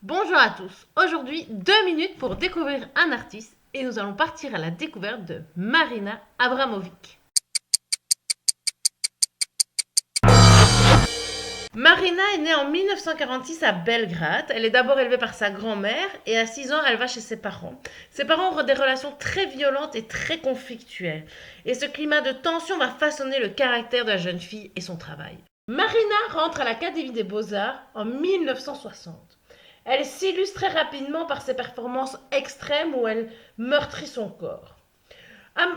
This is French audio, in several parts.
Bonjour à tous. Aujourd'hui, 2 minutes pour découvrir un artiste et nous allons partir à la découverte de Marina Abramovic. Marina est née en 1946 à Belgrade. Elle est d'abord élevée par sa grand-mère et à 6 ans, elle va chez ses parents. Ses parents ont des relations très violentes et très conflictuelles. Et ce climat de tension va façonner le caractère de la jeune fille et son travail. Marina rentre à l'Académie des Beaux-Arts en 1960. Elle s'illustre très rapidement par ses performances extrêmes où elle meurtrit son corps.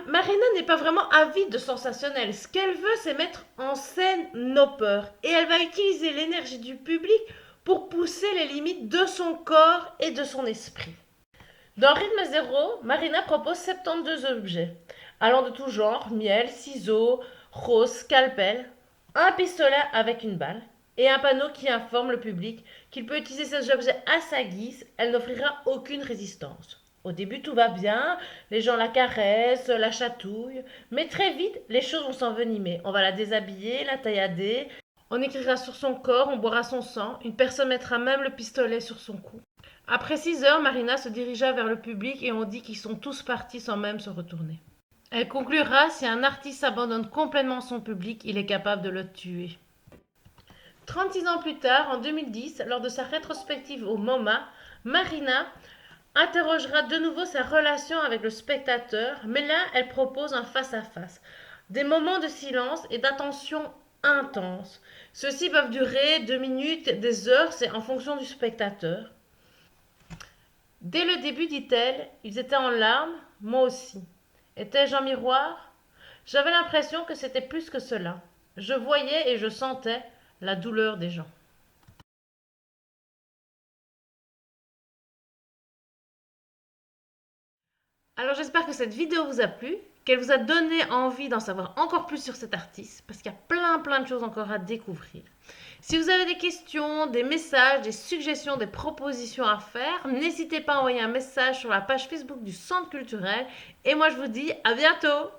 Marina n'est pas vraiment avide de sensationnel. Ce qu'elle veut, c'est mettre en scène nos peurs. Et elle va utiliser l'énergie du public pour pousser les limites de son corps et de son esprit. Dans Rythme Zéro, Marina propose 72 objets, allant de tout genre, miel, ciseaux, rose, scalpel, un pistolet avec une balle et un panneau qui informe le public qu'il peut utiliser ces objets à sa guise, elle n'offrira aucune résistance. Au début, tout va bien, les gens la caressent, la chatouillent, mais très vite, les choses vont s'envenimer. On va la déshabiller, la taillader, on écrira sur son corps, on boira son sang, une personne mettra même le pistolet sur son cou. Après 6 heures, Marina se dirigea vers le public et on dit qu'ils sont tous partis sans même se retourner. Elle conclura, si un artiste abandonne complètement son public, il est capable de le tuer. 36 ans plus tard, en 2010, lors de sa rétrospective au MoMA, Marina interrogera de nouveau sa relation avec le spectateur, mais là, elle propose un face-à-face. Des moments de silence et d'attention intense. Ceux-ci peuvent durer 2 minutes, des heures, c'est en fonction du spectateur. Dès le début, dit-elle, ils étaient en larmes, moi aussi. Étais-je un miroir? J'avais l'impression que c'était plus que cela. Je voyais et je sentais la douleur des gens. Alors j'espère que cette vidéo vous a plu, qu'elle vous a donné envie d'en savoir encore plus sur cet artiste, parce qu'il y a plein de choses encore à découvrir. Si vous avez des questions, des messages, des suggestions, des propositions à faire, n'hésitez pas à envoyer un message sur la page Facebook du Centre culturel. Et moi je vous dis à bientôt!